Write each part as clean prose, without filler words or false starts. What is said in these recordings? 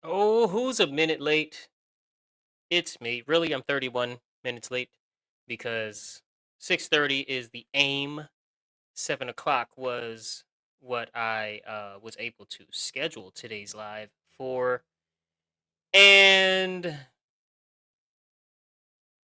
Oh, who's a minute late? It's me. Really, I'm 31 minutes late because 6:30 is the aim. 7 o'clock was what I was able to schedule today's live for, and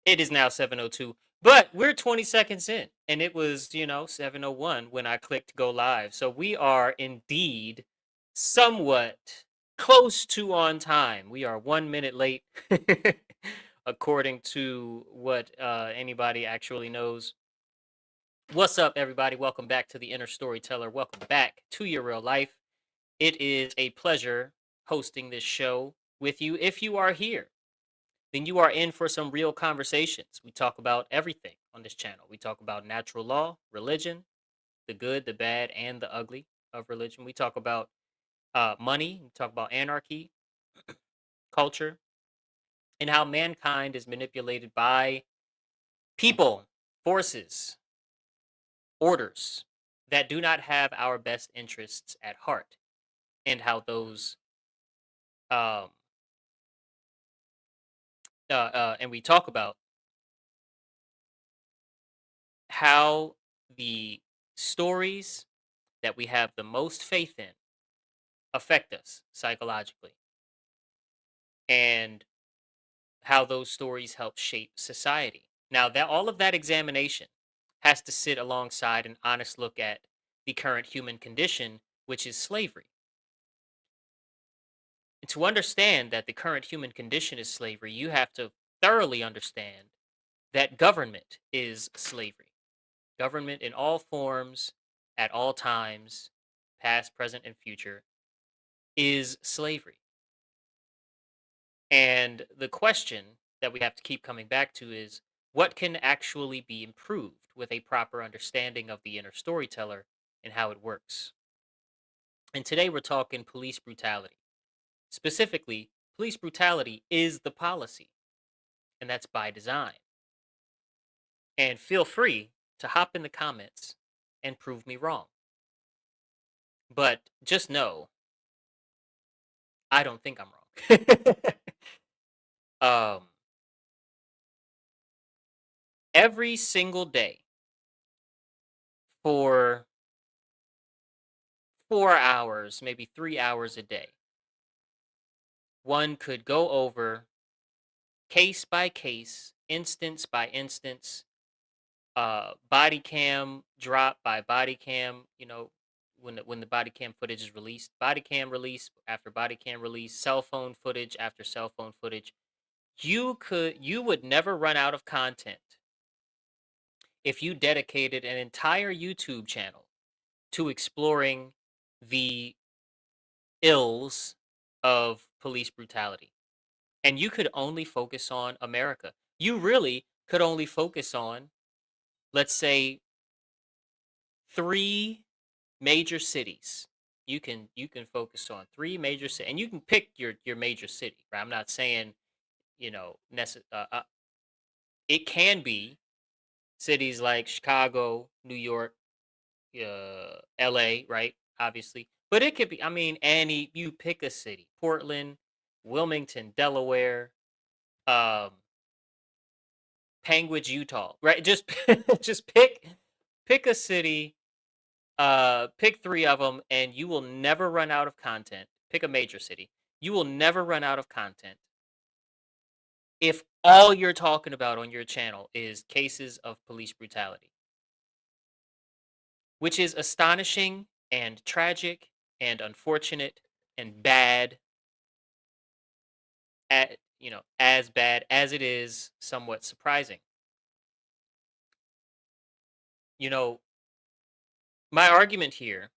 it is now 7:02. But we're 20 seconds in, and it was 7:01 when I clicked go live. So we are indeed somewhat close to on time. We are 1 minute late, according to what anybody actually knows. What's up, everybody? Welcome back to the Inner Storyteller. Welcome back to your real life. It is a pleasure hosting this show with you. If you are here, then you are in for some real conversations. We talk about everything on this channel. We talk about natural law, religion, the good, the bad, and the ugly of religion. We talk about money. We talk about anarchy, culture, and how mankind is manipulated by people, forces, orders that do not have our best interests at heart, and how those um, and we talk about how the stories that we have the most faith in affect us psychologically, and how those stories help shape society. Now, that all of that examination has to sit alongside an honest look at the current human condition, which is slavery. And to understand that the current human condition is slavery, you have to thoroughly understand that government is slavery. Government in all forms, at all times, past, present, and future, is slavery. And the question that we have to keep coming back to is what can actually be improved with a proper understanding of the inner storyteller and how it works. And today we're talking police brutality. Specifically, police brutality is the policy, and that's by design. And feel free to hop in the comments and prove me wrong. But just know, I don't think I'm wrong. um, every single day for 4 hours, maybe 3 hours a day, one could go over case by case, instance by instance, body cam drop by body cam. When the body cam footage is released, body cam release after body cam release, cell phone footage after cell phone footage. You would never run out of content if you dedicated an entire YouTube channel to exploring the ills of police brutality. And you could only focus on America. You really could only focus on, let's say, three major cities. You can focus on three major cities, and you can pick your major city. Right? I'm not saying it can be cities like Chicago, New York, L.A. Right? Obviously, but it could be. I mean, any you pick a city: Portland, Wilmington, Delaware, um, Panguitch, Utah, right? Just just pick a city, pick three of them, and you will never run out of content. Pick a major city. You will never run out of content if all you're talking about on your channel is cases of police brutality, which is astonishing and tragic and unfortunate and bad at as bad as it is somewhat surprising. You know, my argument here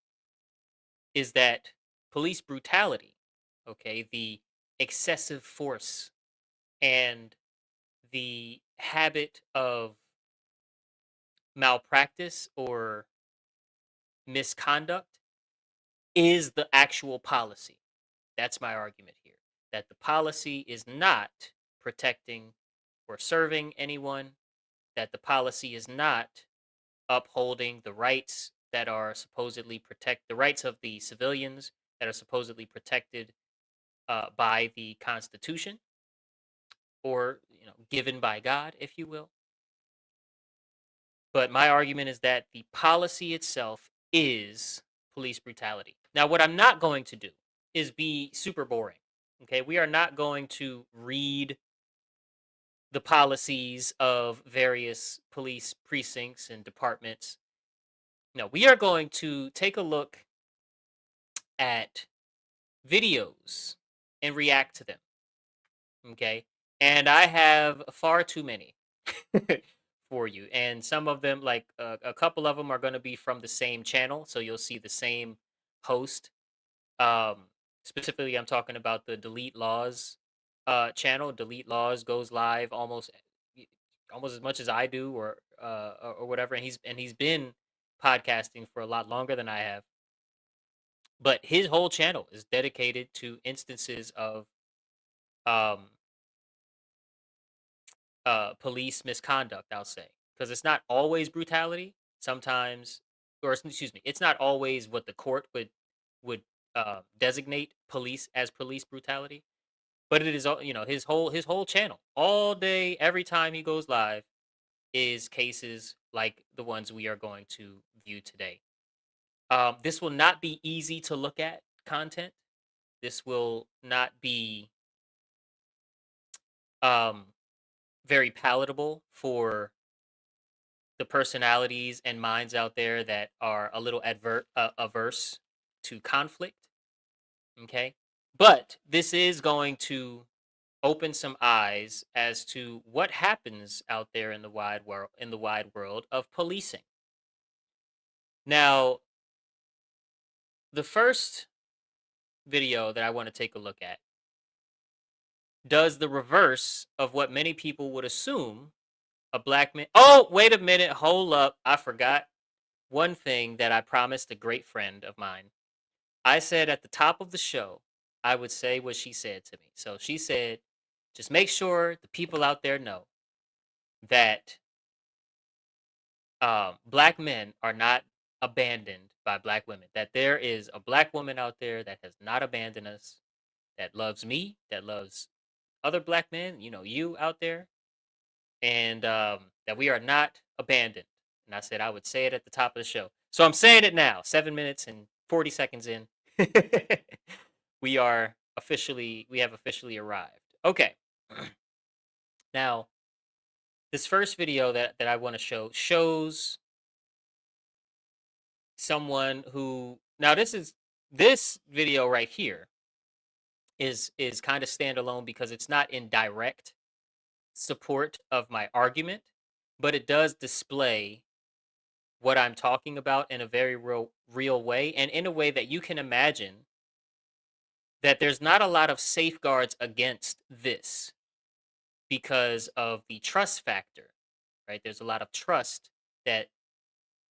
is that police brutality, okay, the excessive force and the habit of malpractice or misconduct is the actual policy. That's my argument here. That the policy is not protecting or serving anyone, that the policy is not upholding the rights that are supposedly protect the rights of the civilians that are supposedly protected by the Constitution, or given by God, if you will. But my argument is that the policy itself is police brutality. Now, what I'm not going to do is be super boring. Okay, we are not going to read the policies of various police precincts and departments. No, we are going to take a look at videos and react to them. Okay, and I have far too many for you, and some of them, like a couple of them, are going to be from the same channel, so you'll see the same host. Um, Specifically, I'm talking about the Delete Laws channel. Delete Laws goes live almost as much as I do, or whatever, and he's been podcasting for a lot longer than I have. But his whole channel is dedicated to instances of um police misconduct, I'll say, because it's not always brutality. Sometimes, or excuse me, it's not always what the court would designate police as police brutality. But it is his whole channel all day, every time he goes live, is cases like the ones we are going to view today. This will not be easy to look at content. This will not be um, very palatable for the personalities and minds out there that are a little averse to conflict. Okay, but this is going to open some eyes as to what happens out there in the wide world of policing. Now, the first video that I want to take a look at does the reverse of what many people would assume a black man. Oh, wait a minute, hold up, I forgot one thing that I promised a great friend of mine. I said at the top of the show, I would say what she said to me. So she said, just make sure the people out there know that black men are not abandoned by black women. That there is a black woman out there that has not abandoned us, that loves me, that loves other black men, you out there, and that we are not abandoned. And I said I would say it at the top of the show. So I'm saying it now, 7 minutes and 40 seconds in. We have officially arrived. Okay. Now, this first video that I want to shows someone who, now this video right here is kind of standalone because it's not in direct support of my argument, but it does display what I'm talking about in a very real way, and in a way that you can imagine that there's not a lot of safeguards against this because of the trust factor, right? There's a lot of trust that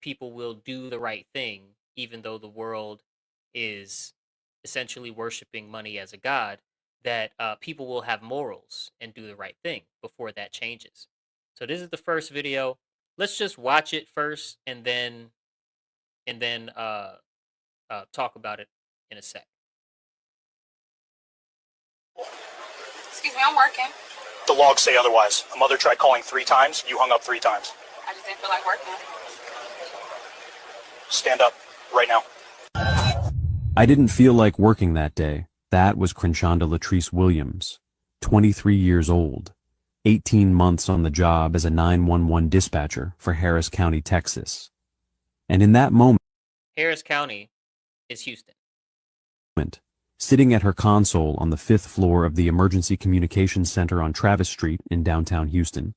people will do the right thing, even though the world is essentially worshiping money as a god, that people will have morals and do the right thing before that changes. So this is the first video. Let's just watch it first, and then talk about it in a sec. Excuse me, I'm working. The logs say otherwise. A mother tried calling 3 times. You hung up 3 times. I just didn't feel like working. Stand up right now. I didn't feel like working that day. That was Crenshonda Latrice Williams, 23 years old, 18 months on the job as a 911 dispatcher for Harris County, Texas. And in that moment, Harris County is Houston. Sitting at her console on the 5th floor of the Emergency Communications Center on Travis Street in downtown Houston,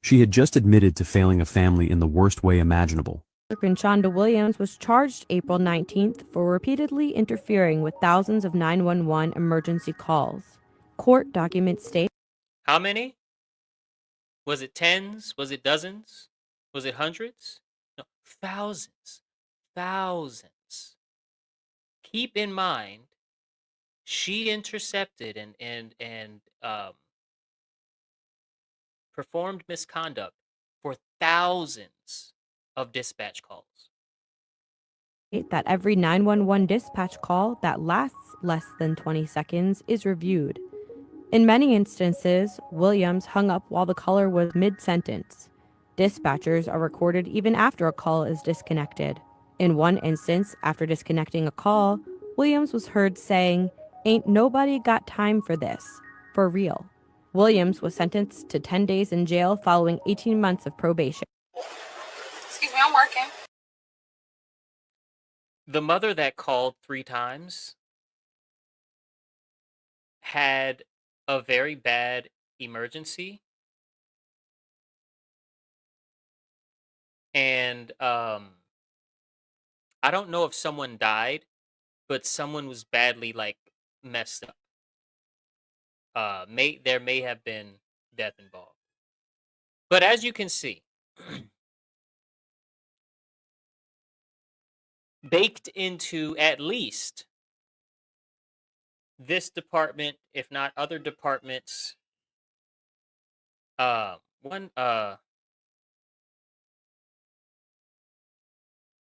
she had just admitted to failing a family in the worst way imaginable. Crenshonda Williams was charged April 19th for repeatedly interfering with thousands of 911 emergency calls. Court documents state. How many? Was it tens? Was it dozens? Was it hundreds? No, thousands. Thousands. Keep in mind, she intercepted and performed misconduct for thousands of dispatch calls. that every 911 dispatch call that lasts less than 20 seconds is reviewed. In many instances, Williams hung up while the caller was mid-sentence. Dispatchers are recorded even after a call is disconnected. In one instance, after disconnecting a call, Williams was heard saying, "Ain't nobody got time for this. For real." Williams was sentenced to 10 days in jail following 18 months of probation. Excuse me, I'm working. The mother that called 3 times had a very bad emergency, and I don't know if someone died, but someone was badly like messed up. There may have been death involved. But as you can see, baked into at least this department, if not other departments, one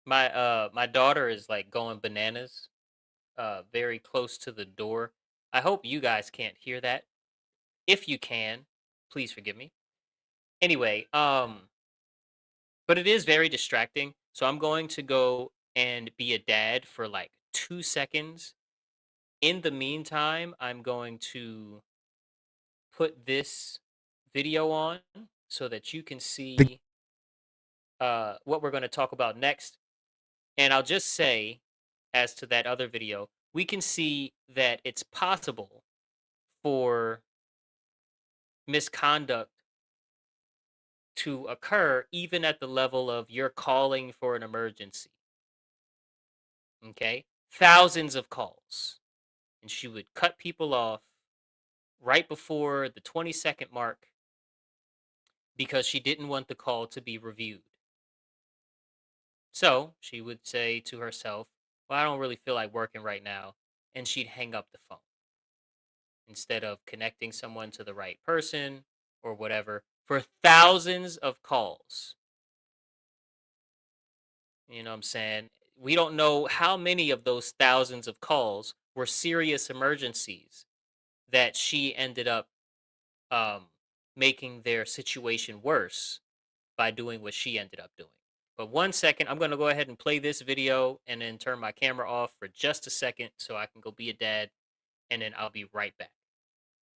my daughter is like going bananas, very close to the door. I hope you guys can't hear that. If you can, please forgive me. Anyway, but it is very distracting. So I'm going to go and be a dad for like 2 seconds. In the meantime, I'm going to put this video on so that you can see what we're going to talk about next. And I'll just say, as to that other video, we can see that it's possible for misconduct to occur even at the level of you're calling for an emergency. Okay? Thousands of calls. And she would cut people off right before the 20-second mark because she didn't want the call to be reviewed. So she would say to herself, "Well, I don't really feel like working right now." And she'd hang up the phone instead of connecting someone to the right person or whatever for thousands of calls. You know what I'm saying? We don't know how many of those thousands of calls were serious emergencies that she ended up making their situation worse by doing what she ended up doing. But 1 second, I'm going to go ahead and play this video and then turn my camera off for just a second so I can go be a dad, and then I'll be right back.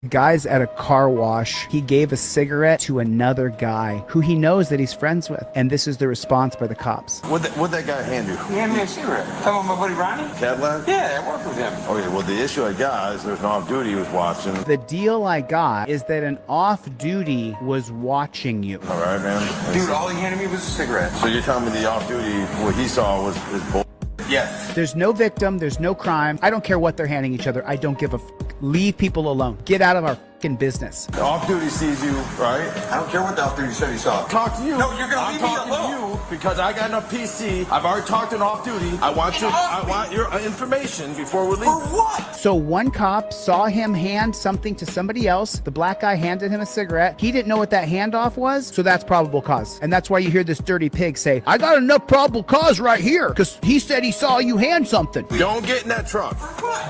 Guy's at a car wash. He gave a cigarette to another guy who he knows that he's friends with. And this is the response by the cops. What'd that guy hand you? He handed me a cigarette. Talking about my buddy Ronnie? Cadillac? Yeah, I work with him. Okay, well, the issue I got is there's an off-duty he was watching. The deal I got is that an off-duty was watching you. All right, man. Dude, all he handed me was a cigarette. So you're telling me the off-duty, what he saw was bull? Yes. There's no victim. There's no crime. I don't care what they're handing each other. I don't give a Leave people alone. Get out of our fucking business. The off-duty sees you, right? I don't care what the off-duty said he saw. Talk to you. No, you're gonna leave me alone. I'm talking to you because I got enough PC. I've already talked to an off-duty. I want your information before we leave. For what? So one cop saw him hand something to somebody else. The black guy handed him a cigarette. He didn't know what that handoff was, so that's probable cause. And that's why you hear this dirty pig say, "I got enough probable cause right here," because he said he saw you hand something. Don't get in that truck.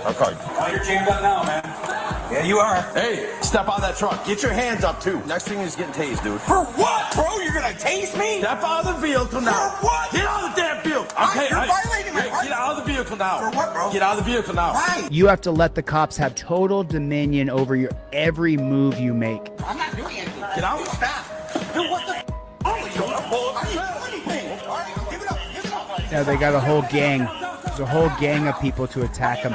Okay. Oh, you're jammed up now, man. Yeah, you are. Hey, step on that truck. Get your hands up, too. Next thing is getting tased, dude. For what, bro? You're gonna tase me? Step out of the vehicle now. For what? Get out of the damn vehicle. Okay, you're violating my rights. Get out of the vehicle now. For what, bro? Get out of the vehicle now. Why? You have to let the cops have total dominion over your every move you make. I'm not doing anything. Get out. Stop. Dude, what the f***? Are you doing anything? All right, give it up. Give it up. Now they got a whole gang. There's a whole gang of people to attack him.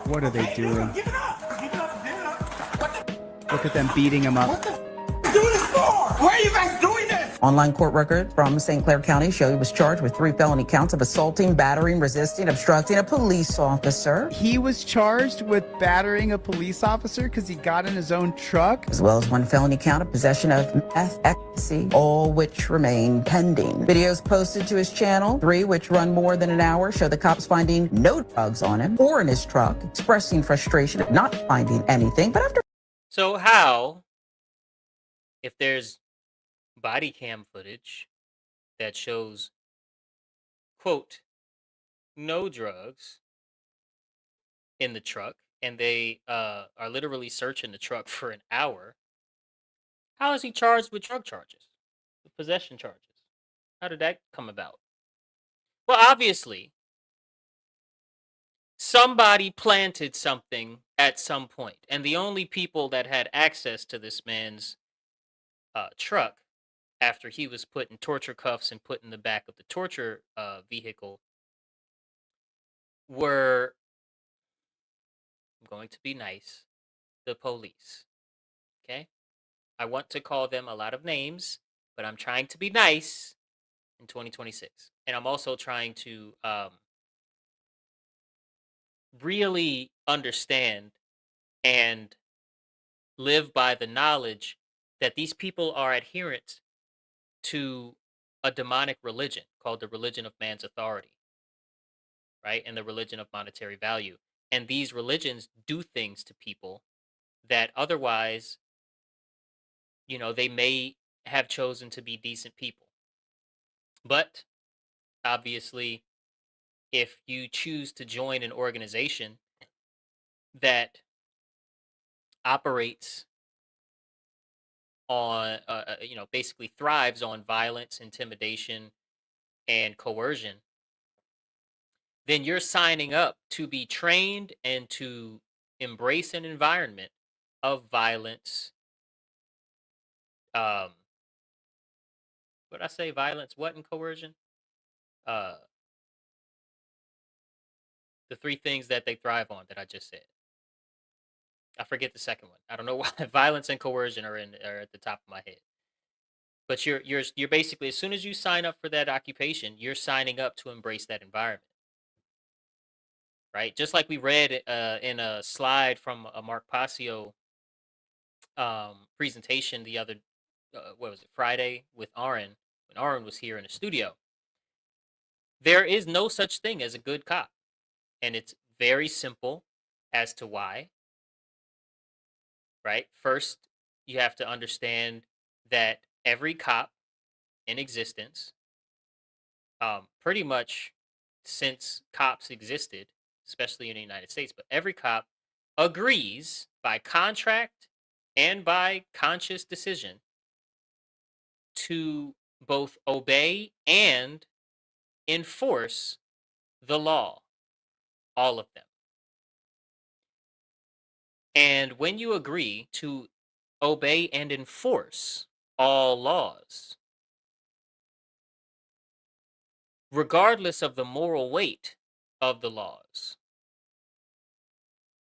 What are they doing? Give it up. Give it up. Give it up. Look at them beating him up. What the f*** are you doing this for? Why are you guys doing this? Online court records from St. Clair County show he was charged with 3 felony counts of assaulting, battering, resisting, obstructing a police officer, He was charged with battering a police officer because he got in his own truck. as well as 1 felony count of possession of meth, ecstasy, all which remain pending. Videos posted to his channel, 3 which run more than an hour, show the cops finding no drugs on him or in his truck, expressing frustration at not finding anything. But after So how, if there's body cam footage that shows, quote, no drugs in the truck, and they are literally searching the truck for an hour, how is he charged with drug charges, the possession charges? How did that come about? Well, obviously, somebody planted something at some point, and the only people that had access to this man's truck after he was put in torture cuffs and put in the back of the torture vehicle were, I'm going to be nice, the police. Okay? I want to call them a lot of names, but I'm trying to be nice in 2026. And I'm also trying to really understand and live by the knowledge that these people are adherents to a demonic religion called the religion of man's authority, right? And the religion of monetary value. And these religions do things to people that otherwise, they may have chosen to be decent people. But obviously, if you choose to join an organization that operates on, basically thrives on violence, intimidation, and coercion, then you're signing up to be trained and to embrace an environment of violence. What did I say? Violence, what, and coercion? Uh, the three things that they thrive on that I just said. I forget the second one. I don't know why violence and coercion are at the top of my head. But you're basically, as soon as you sign up for that occupation, you're signing up to embrace that environment, right? Just like we read in a slide from a Mark Passio presentation the other, what was it, Friday with Aaron, when Aaron was here in the studio. There is no such thing as a good cop, and it's very simple as to why. Right? First, you have to understand that every cop in existence, pretty much since cops existed, especially in the United States, but every cop agrees by contract and by conscious decision to both obey and enforce the law, all of them. And when you agree to obey and enforce all laws, regardless of the moral weight of the laws,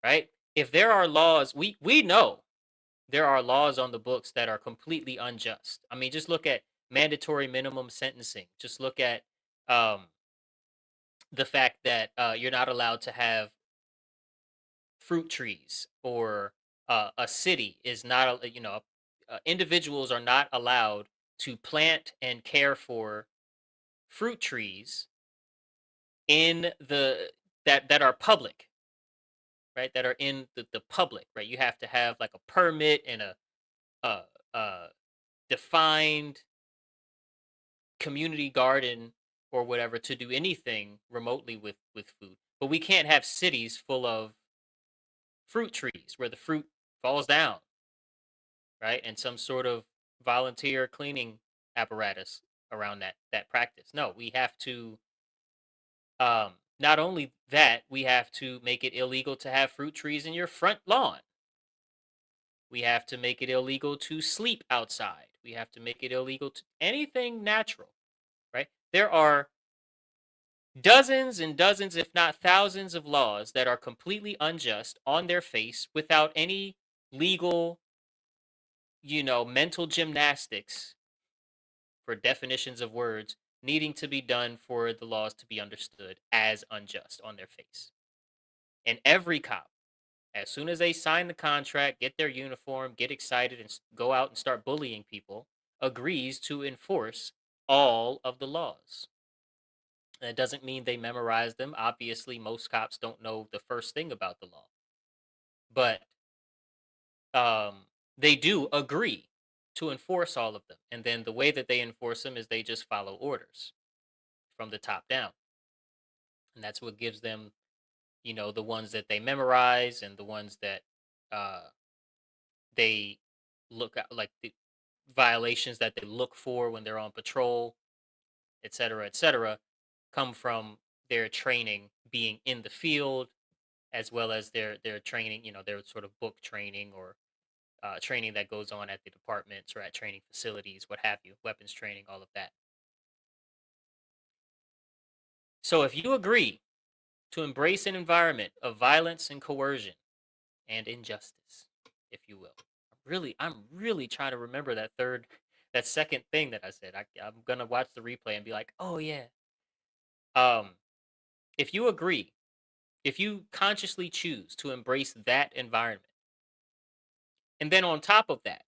right? If there are laws, we know there are laws on the books that are completely unjust. I mean, just look at mandatory minimum sentencing. Just look at the fact that you're not allowed to have fruit trees, or a city is not, individuals are not allowed to plant and care for fruit trees in the that are public, right? That are in the public, right? You have to have like a permit and a, a defined community garden or whatever to do anything remotely with food. But we can't have cities full of fruit trees where the fruit falls down, right? And some sort of volunteer cleaning apparatus around that practice. No, we have to not only that, we have to make it illegal to have fruit trees in your front lawn. We have to make it illegal to sleep outside. We have to make it illegal to anything natural, right? There are dozens and dozens, if not thousands, of laws that are completely unjust on their face without any legal, mental gymnastics for definitions of words needing to be done for the laws to be understood as unjust on their face. And every cop, as soon as they sign the contract, get their uniform, get excited, and go out and start bullying people, agrees to enforce all of the laws. That doesn't mean they memorize them. Obviously, most cops don't know the first thing about the law. But they do agree to enforce all of them. And then the way that they enforce them is they just follow orders from the top down. And that's what gives them, the ones that they memorize and the ones that they look at, like the violations that they look for when they're on patrol, et cetera, come from their training being in the field, as well as their training, their sort of book training or training that goes on at the departments or at training facilities, what have you, weapons training, all of that. So if you agree to embrace an environment of violence and coercion and injustice, if you will. I'm really trying to remember that second thing that I said. I'm gonna watch the replay and be like, oh yeah. Um, if you agree, if you consciously choose to embrace that environment, and then on top of that,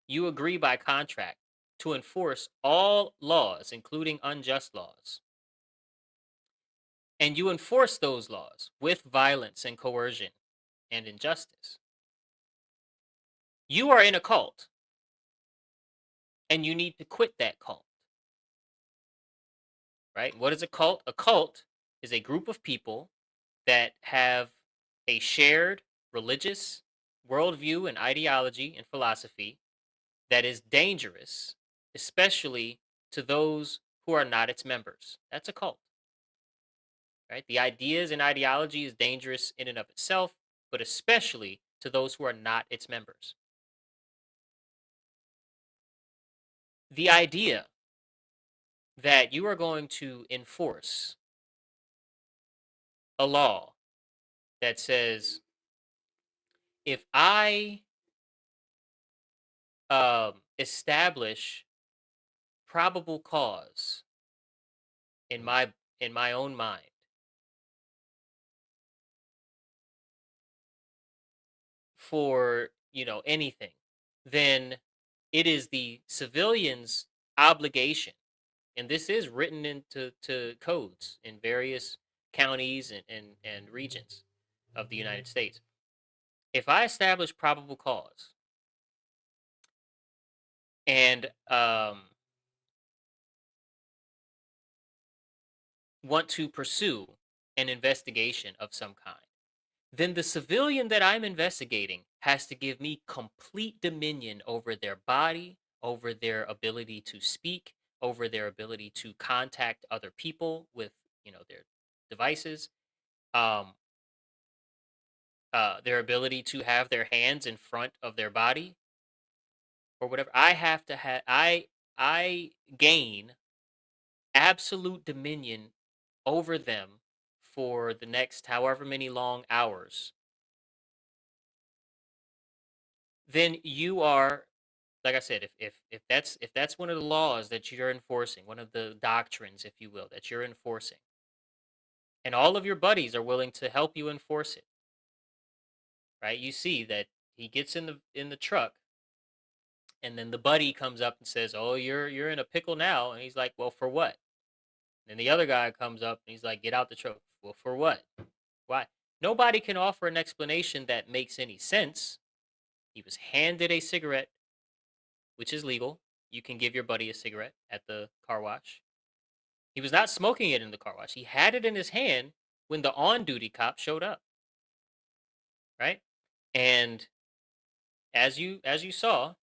you agree by contract to enforce all laws, including unjust laws, and you enforce those laws with violence and coercion and injustice, you are in a cult and you need to quit that cult. Right? What is a cult? A cult is a group of people that have a shared religious worldview and ideology and philosophy that is dangerous, especially to those who are not its members. That's a cult. Right? The ideas and ideology is dangerous in and of itself, but especially to those who are not its members. The idea that you are going to enforce a law that says if I establish probable cause in my own mind for anything, then it is the civilian's obligation, and this is written into codes in various counties and regions of the United States. If I establish probable cause and want to pursue an investigation of some kind, then the civilian that I'm investigating has to give me complete dominion over their body, over their ability to speak, over their ability to contact other people with, their devices, um, their ability to have their hands in front of their body or whatever. I have to have I gain absolute dominion over them for the next however many long hours. Then you are, like I said, if that's one of the laws that you're enforcing, one of the doctrines, if you will, that you're enforcing, and all of your buddies are willing to help you enforce it, right? You see that he gets in the truck, and then the buddy comes up and says, "Oh, you're in a pickle now," and he's like, "Well, for what?" And the other guy comes up and he's like, "Get out the truck." Well, for what? Why? Nobody can offer an explanation that makes any sense. He was handed a cigarette, which is legal. You can give your buddy a cigarette at the car wash. He was not smoking it in the car wash. He had it in his hand when the on-duty cop showed up. Right? And as you saw,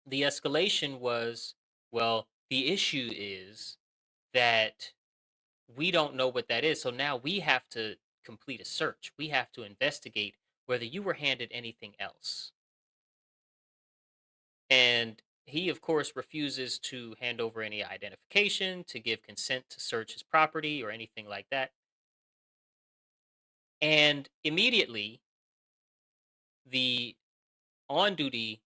the escalation was, well, the issue is that we don't know what that is. So now we have to complete a search. We have to investigate whether you were handed anything else. And he, of course, refuses to hand over any identification, to give consent to search his property or anything like that. And immediately, the on-duty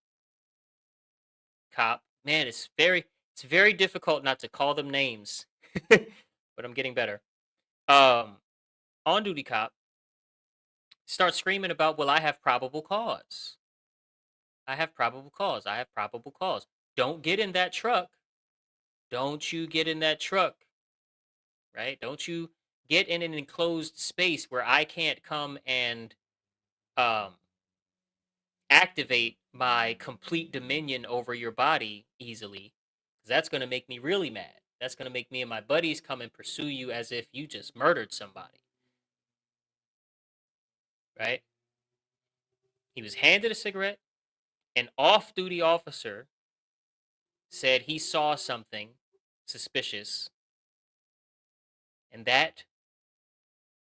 cop, man, it's very difficult not to call them names, but I'm getting better. On-duty cop starts screaming about, well, I have probable cause. I have probable cause. I have probable cause. Don't get in that truck. Don't you get in that truck, right? Don't you get in an enclosed space where I can't come and um, activate my complete dominion over your body easily, because that's going to make me really mad. That's going to make me and my buddies come and pursue you as if you just murdered somebody. Right? He was handed a cigarette. An off-duty officer said he saw something suspicious, and that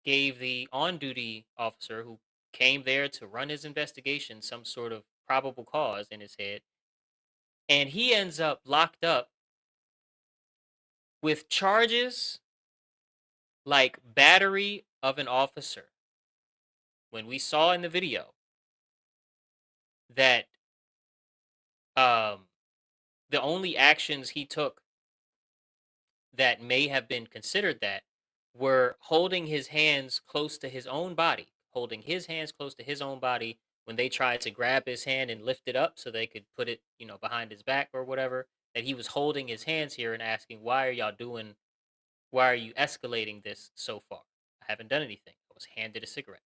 gave the on-duty officer who came there to run his investigation some sort of probable cause in his head, and he ends up locked up with charges like battery of an officer. When we saw in the video that the only actions he took that may have been considered that were holding his hands close to his own body, when they tried to grab his hand and lift it up so they could put it, behind his back or whatever, that he was holding his hands here and asking, why are you escalating this so far? I haven't done anything. I was handed a cigarette.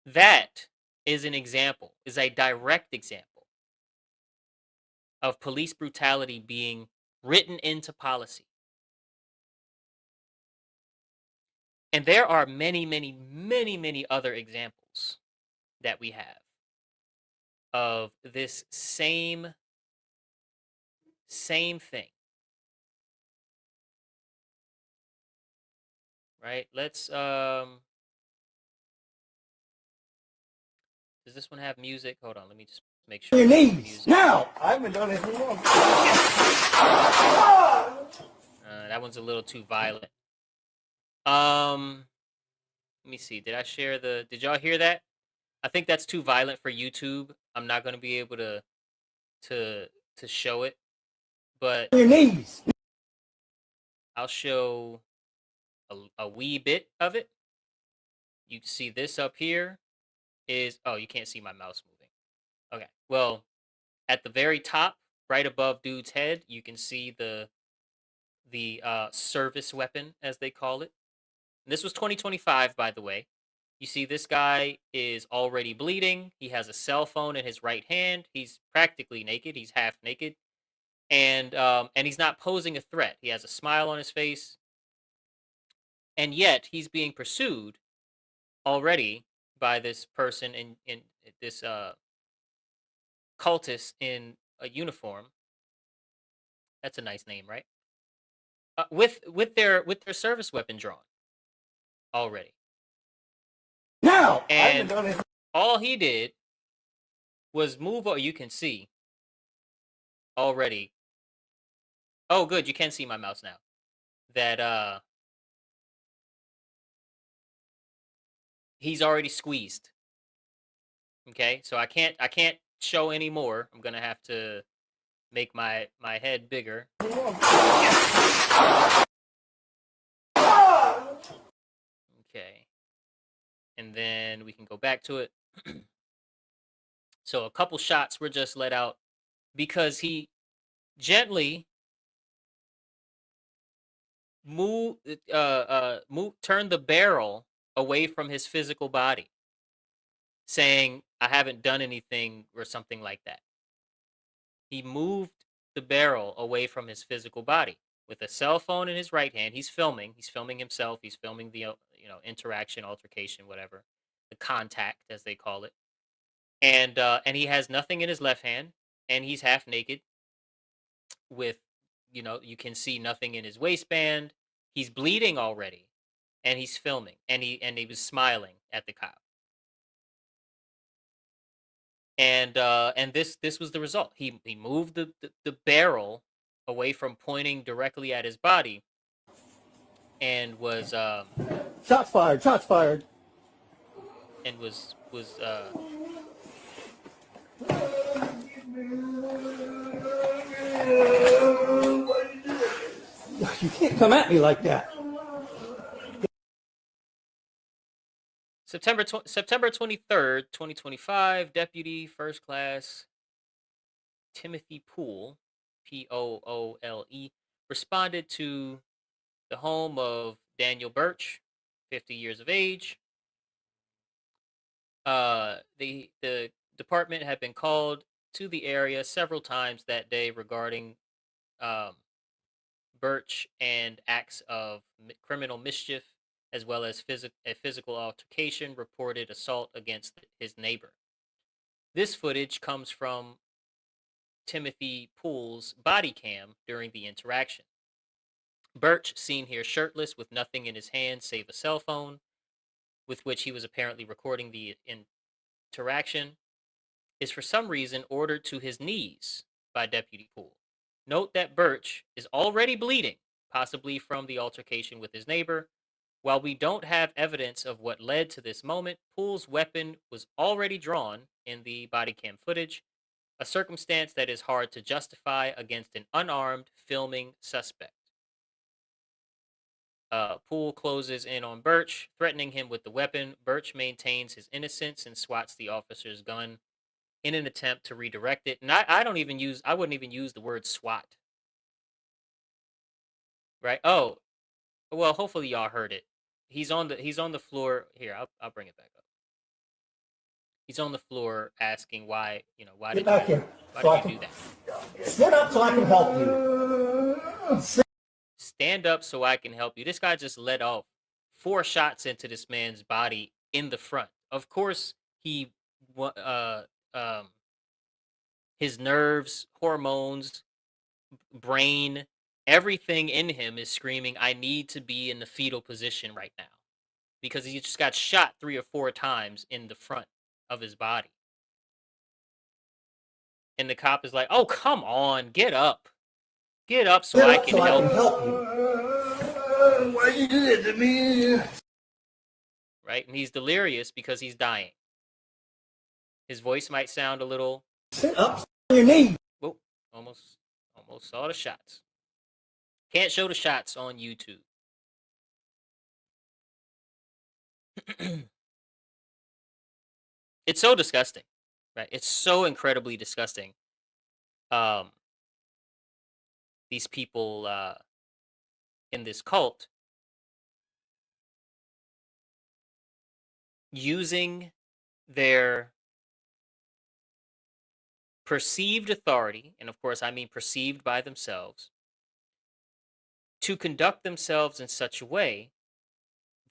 That is a direct example of police brutality being written into policy. And there are many, many, many, many other examples that we have of this same thing. Right? Let's does this one have music? Hold on, let me just make sure. Your knees now. I haven't done anything wrong. That one's a little too violent. Let me see. Did y'all hear that? I think that's too violent for YouTube. I'm not going to be able to show it, but Your knees. I'll show a wee bit of it. You can see this up here you can't see my mouse moving. Okay. Well, at the very top, right above dude's head, you can see the service weapon, as they call it. And this was 2025, by the way. You see, this guy is already bleeding. He has a cell phone in his right hand. He's practically naked. He's half naked, and he's not posing a threat. He has a smile on his face, and yet he's being pursued already by this person in this cultist in a uniform. That's a nice name, right? With their service weapon drawn already. Now. I haven't And done anything. all he did was move. You can see already. Oh, good. You can see my mouse now. That he's already squeezed. Okay, so I can't show any more. I'm gonna have to make my head bigger. Okay, and then we can go back to it. So a couple shots were just let out because he gently turned the barrel away from his physical body, saying, I haven't done anything, or something like that. He moved the barrel away from his physical body with a cell phone in his right hand. He's filming himself. He's filming the interaction, altercation, whatever, the contact, as they call it. And he has nothing in his left hand, and he's half naked with, you can see nothing in his waistband. He's bleeding already, and he's filming, and he was smiling at the cop. And this was the result. He moved the barrel away from pointing directly at his body, and was Shots fired. Shots fired. and was You can't come at me like that. September 23rd, 2025, Deputy First Class Timothy Poole, Poole, responded to the home of Daniel Birch, 50 years of age, The department had been called to the area several times that day regarding um, Birch and acts of criminal mischief, as well as a physical altercation, reported assault against his neighbor. This footage comes from Timothy Poole's body cam during the interaction. Birch, seen here shirtless with nothing in his hand save a cell phone, with which he was apparently recording the interaction, is for some reason ordered to his knees by Deputy Poole. Note that Birch is already bleeding, possibly from the altercation with his neighbor. While we don't have evidence of what led to this moment, Poole's weapon was already drawn in the body cam footage, a circumstance that is hard to justify against an unarmed filming suspect. Poole closes in on Birch, threatening him with the weapon. Birch maintains his innocence and swats the officer's gun in an attempt to redirect it. And I wouldn't even use the word swat. Right? Oh, well, hopefully y'all heard it. He's on the floor. Here, I'll bring it back up. He's on the floor asking why did you do that? Stand up so I can help you. Stand up so I can help you. This guy just let off 4 shots into this man's body in the front. Of course, his nerves, hormones, brain, everything in him is screaming, I need to be in the fetal position right now. Because he just got shot 3 or 4 times in the front of his body. And the cop is like, oh, come on, get up. Get up so I can help you. Why you do that to me? Right? And he's delirious because he's dying. His voice might sound a little... Sit up on your knee. Oh, almost saw the shots. Can't show the shots on YouTube. It's so disgusting, right? It's so incredibly disgusting. These people in this cult using their perceived authority, and of course I mean perceived by themselves, to conduct themselves in such a way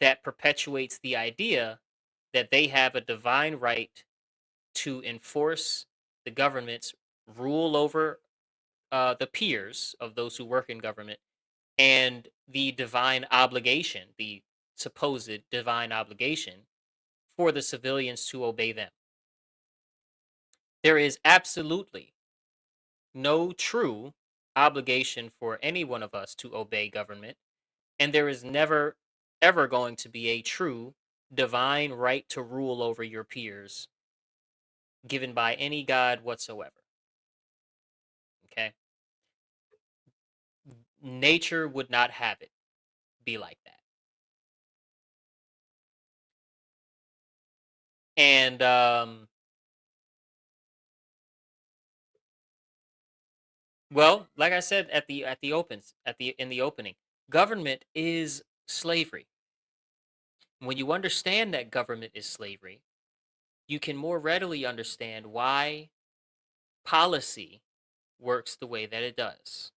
that perpetuates the idea that they have a divine right to enforce the government's rule over the peers of those who work in government, and the divine obligation, the supposed divine obligation for the civilians to obey them. There is absolutely no true obligation for any one of us to obey government, and there is never, ever going to be a true divine right to rule over your peers given by any god whatsoever. Okay? Nature would not have it be like that. And well, like I said in the opening, government is slavery. When you understand that government is slavery, you can more readily understand why policy works the way that it does.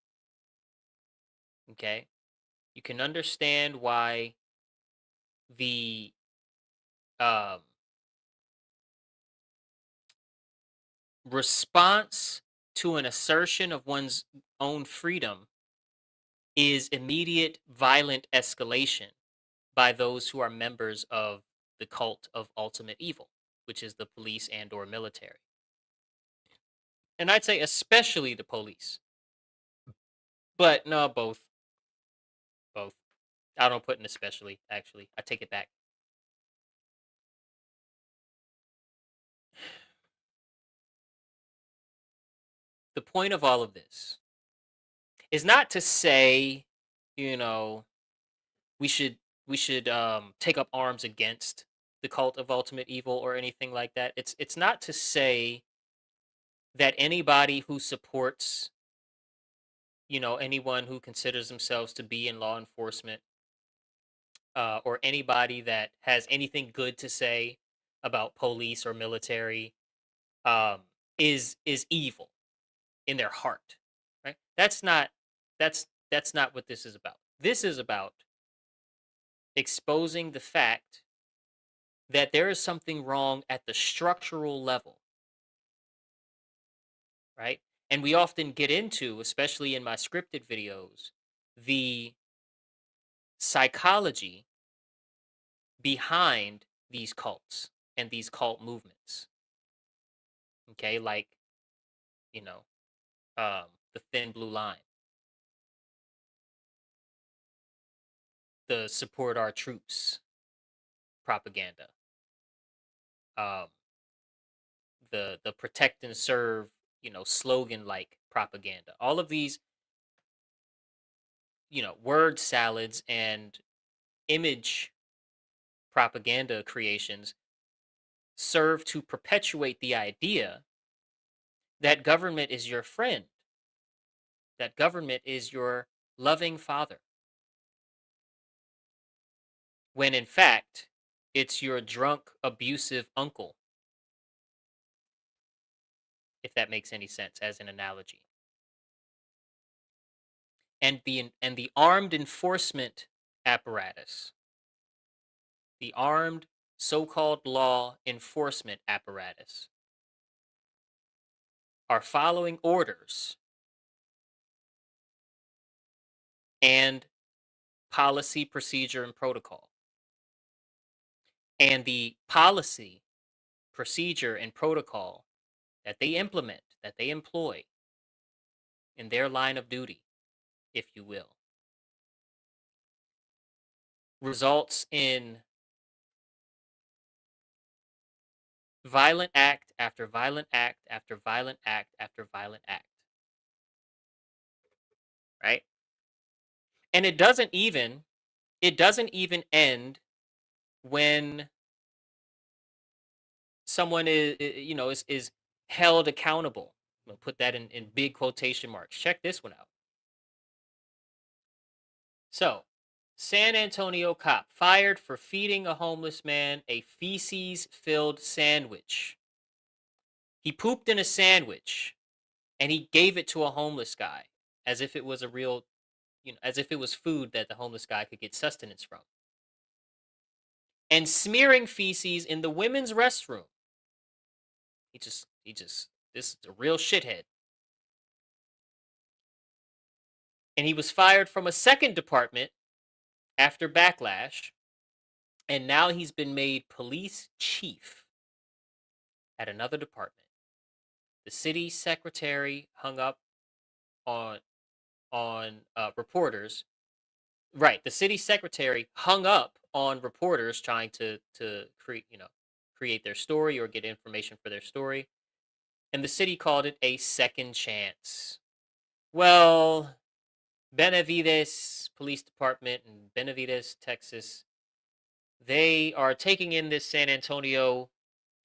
Okay? You can understand why the response to an assertion of one's own freedom is immediate violent escalation by those who are members of the cult of ultimate evil, which is the police and or military. And I'd say especially the police. But no, both. Both. I don't put in especially, actually. I take it back. The point of all of this is not to say, we should take up arms against the cult of ultimate evil or anything like that. It's not to say that anybody who supports anyone who considers themselves to be in law enforcement or anybody that has anything good to say about police or military um, is evil in their heart, right? That's not what this is about. This is about exposing the fact that there is something wrong at the structural level, right? And we often get into, especially in my scripted videos, the psychology behind these cults and these cult movements. Okay, like, you know, the thin blue line, the support our troops propaganda, um, the protect and serve, slogan like propaganda. All of these, word salads and image propaganda creations serve to perpetuate the idea that government is your friend, that government is your loving father, when in fact it's your drunk, abusive uncle, if that makes any sense as an analogy. And the armed enforcement apparatus, the armed so-called law enforcement apparatus, are following orders and policy, procedure, and protocol. And the policy, procedure, and protocol that they implement, that they employ in their line of duty, if you will, results in violent act after violent act after violent act after violent act. Right? And it doesn't even end when someone is held accountable. I'm gonna put that in big quotation marks. Check this one out. So, San Antonio cop fired for feeding a homeless man a feces-filled sandwich. He pooped in a sandwich and he gave it to a homeless guy as if it was a real, as if it was food that the homeless guy could get sustenance from. And smearing feces in the women's restroom. This is a real shithead. And he was fired from a second department after backlash, and now he's been made police chief at another department. The city secretary hung up on reporters. Right, the city secretary hung up on reporters trying to create their story or get information for their story, and the city called it a second chance. Well, Benavides Police Department in Benavides, Texas, they are taking in this San Antonio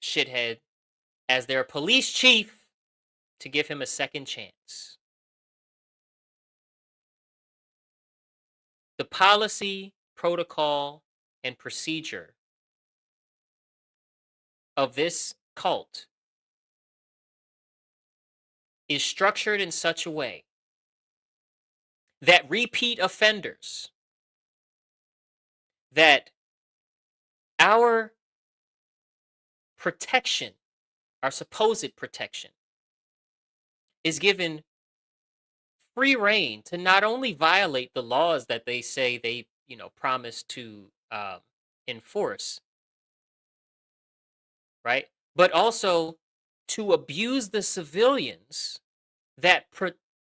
shithead as their police chief to give him a second chance. The policy, protocol, and procedure of this cult is structured in such a way that repeat offenders, that our protection, our supposed protection, is given free reign to not only violate the laws that they say they, promise to enforce, right? But also to abuse the civilians that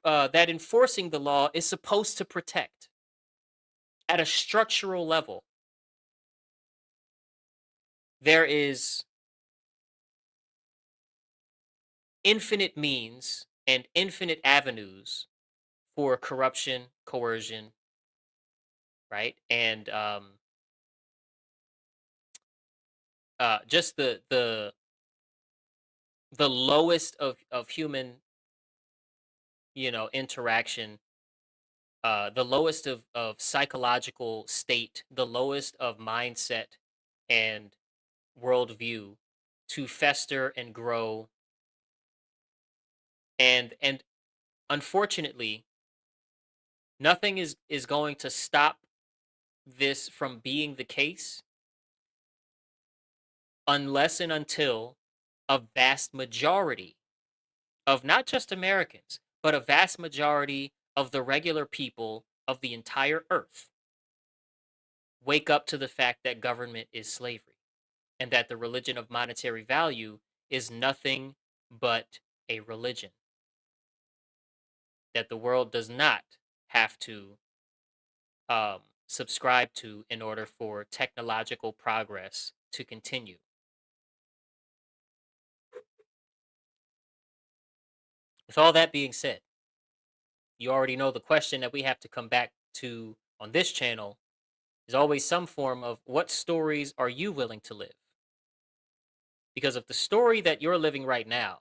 that enforcing the law is supposed to protect at a structural level. There is infinite means and infinite avenues for corruption, coercion, right? And just the lowest of human, interaction, the lowest of psychological state, the lowest of mindset and worldview to fester and grow. And unfortunately, nothing is going to stop this from being the case unless and until a vast majority of not just Americans, but a vast majority of the regular people of the entire earth wake up to the fact that government is slavery and that the religion of monetary value is nothing but a religion that the world does not have to subscribe to in order for technological progress to continue. With all that being said, you already know the question that we have to come back to on this channel is always some form of what stories are you willing to live? Because if the story that you're living right now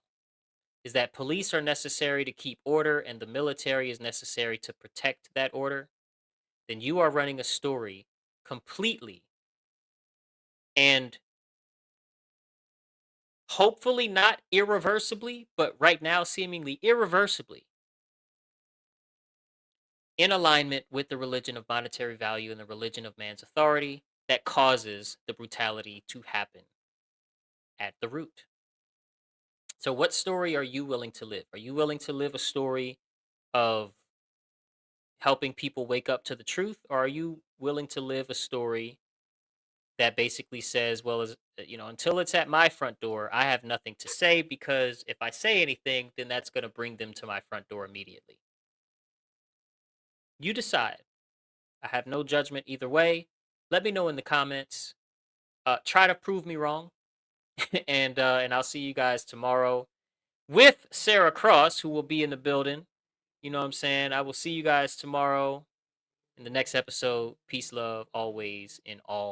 is that police are necessary to keep order and the military is necessary to protect that order, then you are running a story completely and hopefully not irreversibly, but right now seemingly irreversibly in alignment with the religion of monetary value and the religion of man's authority that causes the brutality to happen at the root. So what story are you willing to live? Are you willing to live a story of helping people wake up to the truth, or are you willing to live a story that basically says, well, until it's at my front door, I have nothing to say, because if I say anything, then that's going to bring them to my front door immediately. You decide. I have no judgment either way. Let me know in the comments. Try to prove me wrong. and I'll see you guys tomorrow with Sarah Cross, who will be in the building. You know what I'm saying? I will see you guys tomorrow in the next episode. Peace, love, always, in all.